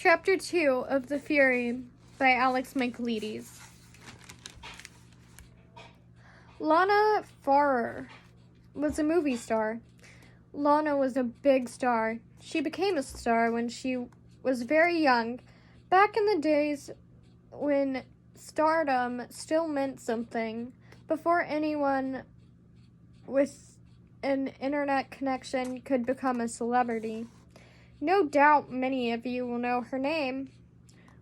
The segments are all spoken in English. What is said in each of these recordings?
Chapter 2 of The Fury by Alex Michaelides. Lana Farrer was a movie star. Lana was a big star. She became a star when she was very young, back in the days when stardom still meant something, before anyone with an internet connection could become a celebrity. No doubt many of you will know her name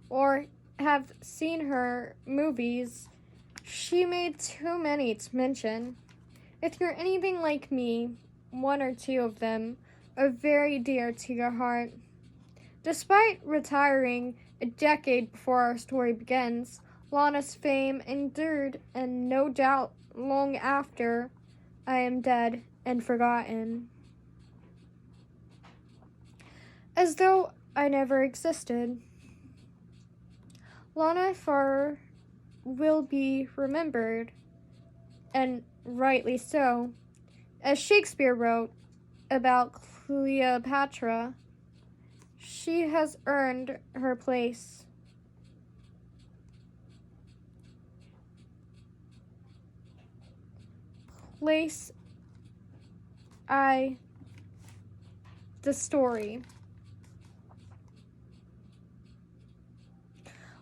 or have seen her movies. She made too many to mention. If you're anything like me, one or two of them are very dear to your heart. Despite retiring a decade before our story begins, Lana's fame endured, and no doubt long after I am dead and forgotten. As though I never existed. Lana Farrer will be remembered, and rightly so. As Shakespeare wrote about Cleopatra, she has earned her place. The story.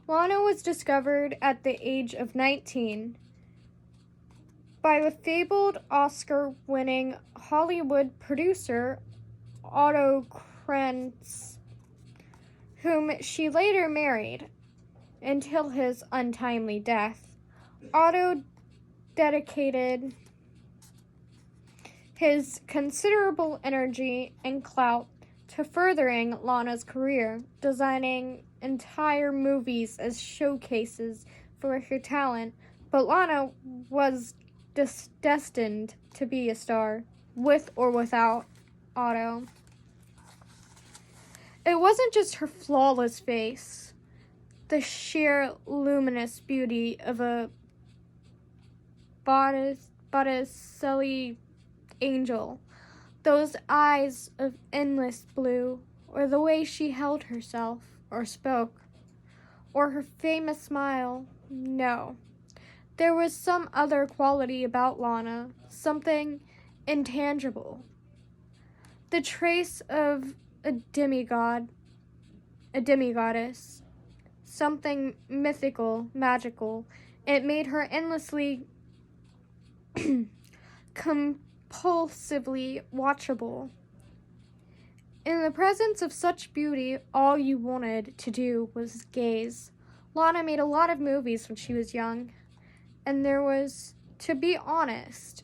Lana was discovered at the age of 19 by the fabled Oscar-winning Hollywood producer Otto Krantz, whom she later married until his untimely death. Otto dedicated his considerable energy and clout to furthering Lana's career, designing entire movies as showcases for her talent, but Lana was destined to be a star, with or without Otto. It wasn't just her flawless face, the sheer luminous beauty of a Botticelli angel, those eyes of endless blue, or the way she held herself, or spoke, or her famous smile. No. There was some other quality about Lana, something intangible. The trace of a demigod, a demigoddess, something mythical, magical. It made her endlessly compulsively watchable. In the presence of such beauty, all you wanted to do was gaze. Lana made a lot of movies when she was young, and there was, to be honest,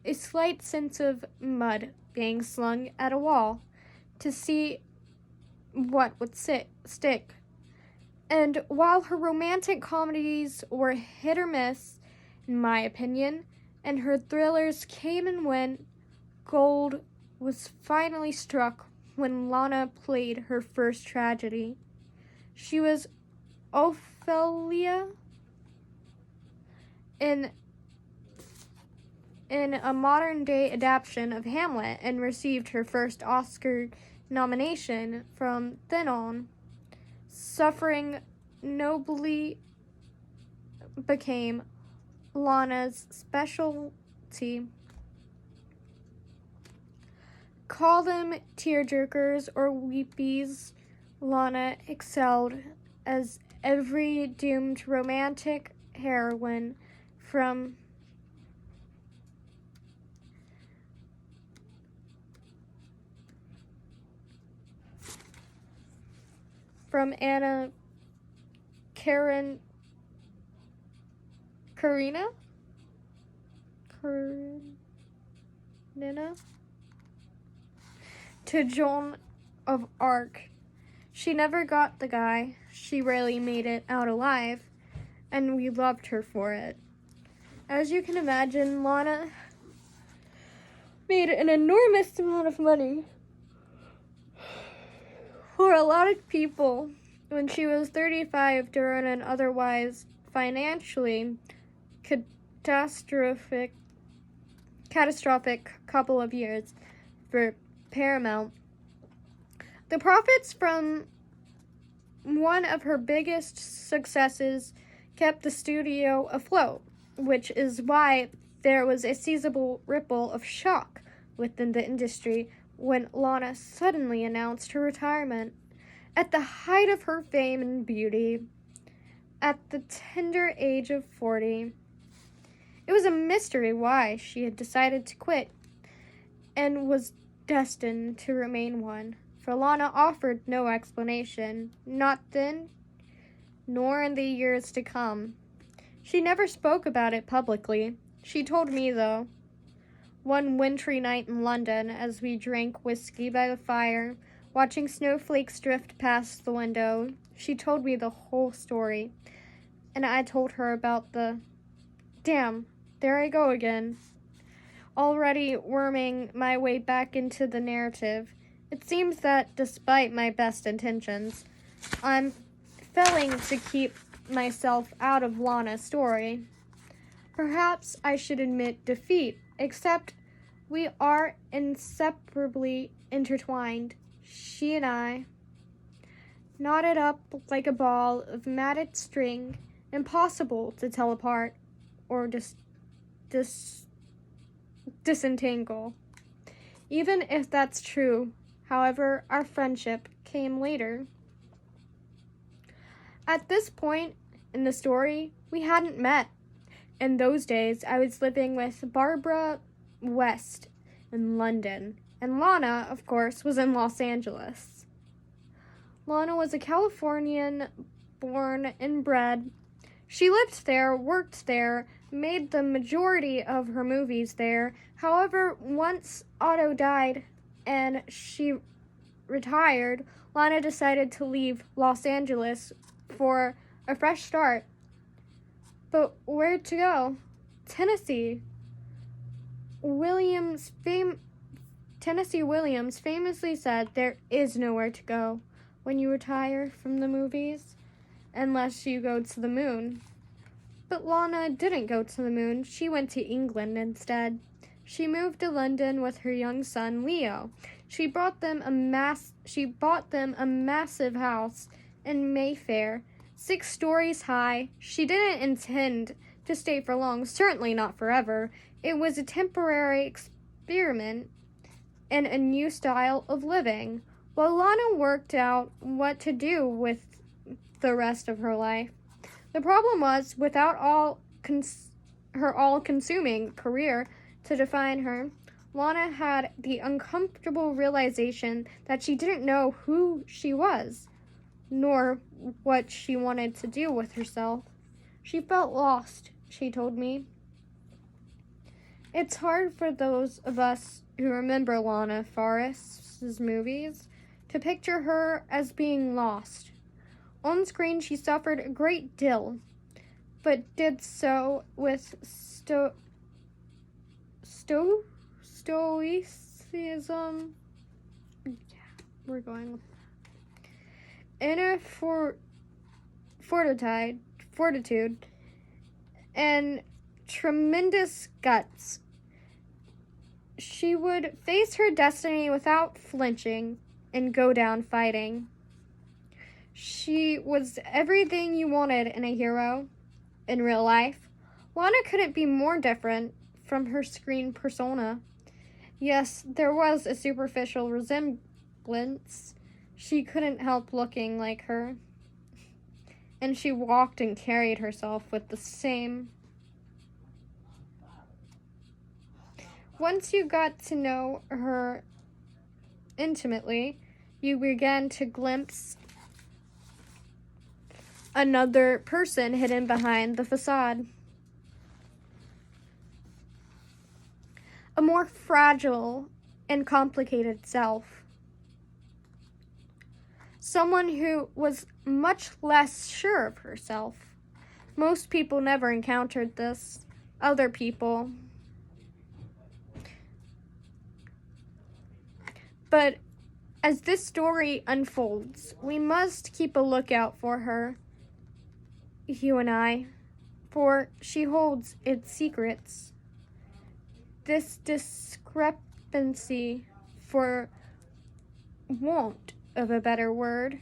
a slight sense of mud being slung at a wall to see what would stick. And while her romantic comedies were hit or miss, in my opinion, and her thrillers came and went, gold was finally struck when Lana played her first tragedy. She was Ophelia in a modern-day adaptation of Hamlet and received her first Oscar nomination from then on. Suffering nobly became Lana's specialty. Call them tearjerkers or weepies, Lana excelled as every doomed romantic heroine from Anna Karenina to Joan of Arc. She never got the guy. She rarely made it out alive, and we loved her for it. As you can imagine, Lana made an enormous amount of money for a lot of people when she was 35 during an otherwise financially catastrophic couple of years for Paramount. The profits from one of her biggest successes kept the studio afloat, which is why there was a seizable ripple of shock within the industry when Lana suddenly announced her retirement. At the height of her fame and beauty, at the tender age of 40, it was a mystery why she had decided to quit and was destined to remain one. For Lana offered no explanation, not then, nor in the years to come. She never spoke about it publicly. She told me, though. One wintry night in London, as we drank whiskey by the fire, watching snowflakes drift past the window, she told me the whole story. And I told her about damn, there I go again. Already worming my way back into the narrative. It seems that despite my best intentions, I'm failing to keep myself out of Lana's story. Perhaps I should admit defeat, except we are inseparably intertwined, she and I, knotted up like a ball of matted string, impossible to tell apart or disentangle. Even if that's true, however, our friendship came later. At this point in the story, we hadn't met. In those days, I was living with Barbara West in London, and Lana, of course, was in Los Angeles. Lana was a Californian born and bred. She lived there, worked there, made the majority of her movies there. However, once Otto died and she retired, Lana decided to leave Los Angeles for a fresh start. But where to go? Tennessee. Tennessee Williams famously said there is nowhere to go when you retire from the movies unless you go to the moon. But Lana didn't go to the moon. She went to England instead. She moved to London with her young son, Leo. She bought them a massive house in Mayfair, 6 stories high. She didn't intend to stay for long, certainly not forever. It was a temporary experiment in a new style of living, while Lana worked out what to do with the rest of her life. The problem was, without her all-consuming career to define her, Lana had the uncomfortable realization that she didn't know who she was, nor what she wanted to do with herself. She felt lost, she told me. It's hard for those of us who remember Lana Forrest's movies to picture her as being lost. On screen, she suffered a great deal, but did so with stoicism. Yeah, we're going with inner fortitude, and tremendous guts. She would face her destiny without flinching and go down fighting. She was everything you wanted in a hero in real life. Lana couldn't be more different from her screen persona. Yes, there was a superficial resemblance. She couldn't help looking like her. And she walked and carried herself with the same. Once you got to know her intimately, you began to glimpse another person hidden behind the facade. A more fragile and complicated self. Someone who was much less sure of herself. Most people never encountered this. Other people. But as this story unfolds, we must keep a lookout for her, you and I, for she holds its secrets. This discrepancy, for want of a better word,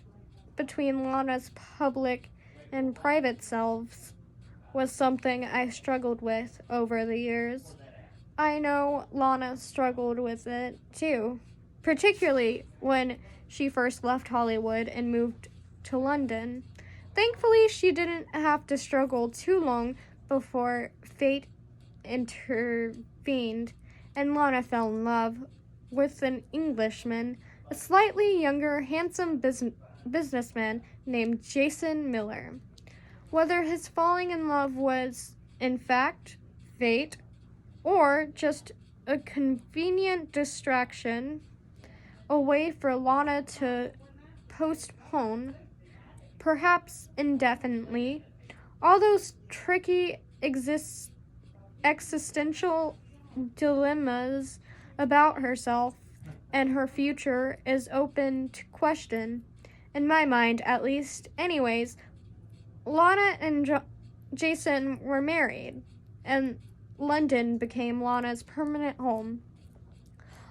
between Lana's public and private selves was something I struggled with over the years. I know Lana struggled with it too, particularly when she first left Hollywood and moved to London. Thankfully, she didn't have to struggle too long before fate intervened, and Lana fell in love with an Englishman, a slightly younger, handsome businessman named Jason Miller. Whether his falling in love was, in fact, fate, or just a convenient distraction, a way for Lana to postpone, perhaps indefinitely, all those tricky existential dilemmas about herself and her future is open to question. In my mind, at least. Anyways, Lana and Jason were married, and London became Lana's permanent home.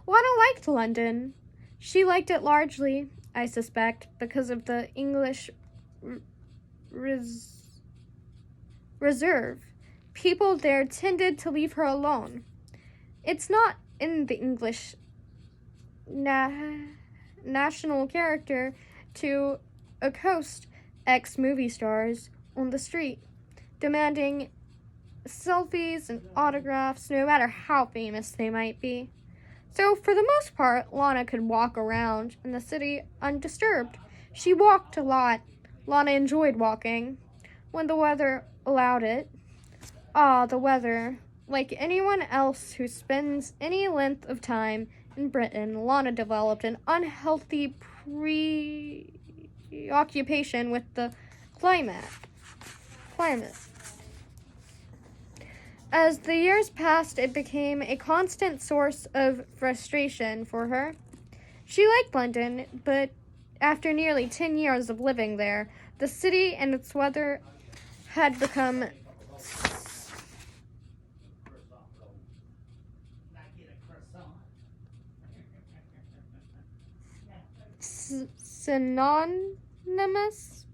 Lana liked London. She liked it largely, I suspect, because of the English reserve. People there tended to leave her alone. It's not in the English national character to accost ex-movie stars on the street, demanding selfies and autographs, no matter how famous they might be. So, for the most part, Lana could walk around in the city undisturbed. She walked a lot. Lana enjoyed walking when the weather allowed it. The weather. Like anyone else who spends any length of time in Britain, Lana developed an unhealthy preoccupation with the climate. As the years passed, it became a constant source of frustration for her. She liked London, but after nearly 10 years of living there, the city and its weather had become synonymous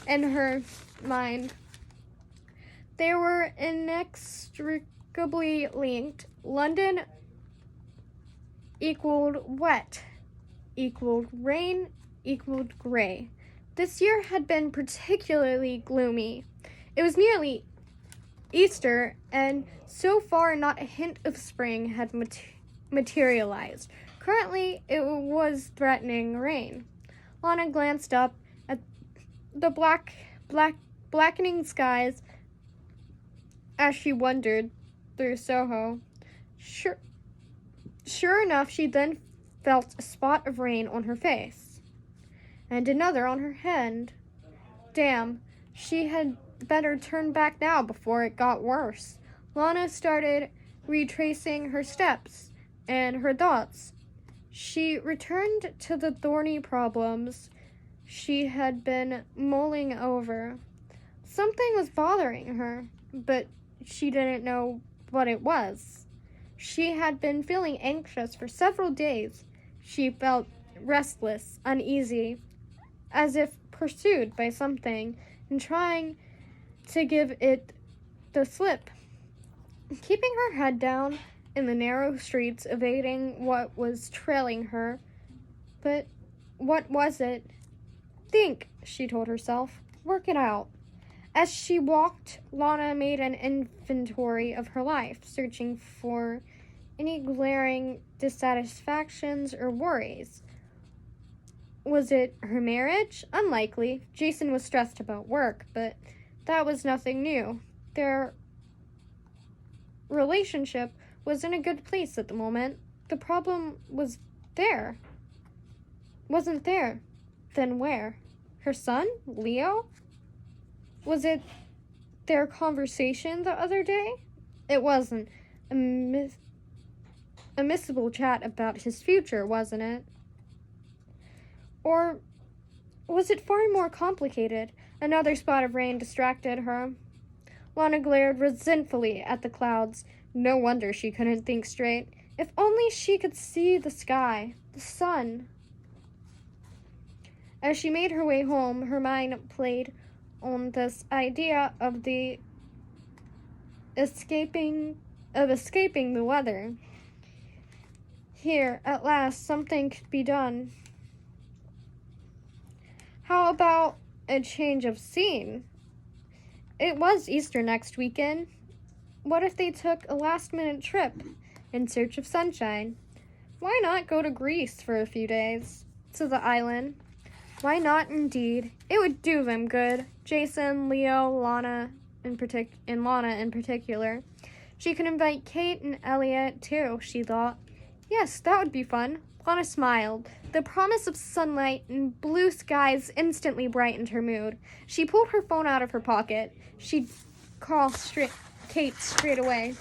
in her mind. They were inextricably linked. London equaled wet, equaled rain, equaled gray. This year had been particularly gloomy. It was nearly Easter, and so far not a hint of spring had materialized. Currently, it was threatening rain. Lana glanced up at the blackening skies as she wandered through Soho. Sure enough, she then felt a spot of rain on her face, and another on her head. Damn, she had better turn back now before it got worse. Lana started retracing her steps and her thoughts. She returned to the thorny problems she had been mulling over. Something was bothering her, but she didn't know what it was. She had been feeling anxious for several days. She felt restless, uneasy, as if pursued by something and trying to give it the slip. Keeping her head down in the narrow streets, evading what was trailing her. But what was it? Think, she told herself. Work it out. As she walked, Lana made an inventory of her life, searching for any glaring dissatisfactions or worries. Was it her marriage? Unlikely. Jason was stressed about work, but that was nothing new. Their relationship was in a good place at the moment. The problem wasn't there. Then where? Her son? Leo? Was it their conversation the other day? It wasn't. A missable chat about his future, wasn't it? Or was it far more complicated? Another spot of rain distracted her. Lana glared resentfully at the clouds. No wonder she couldn't think straight. If only she could see the sky, the sun. As she made her way home, her mind played on this idea of escaping the weather. Here, at last, something could be done. How about a change of scene? It was Easter next weekend. What if they took a last-minute trip in search of sunshine? Why not go to Greece for a few days? To the island? Why not, indeed? It would do them good. Jason, Leo, Lana in particular. She could invite Kate and Elliot, too, she thought. Yes, that would be fun. Lana smiled. The promise of sunlight and blue skies instantly brightened her mood. She pulled her phone out of her pocket. She'd call Kate straight away.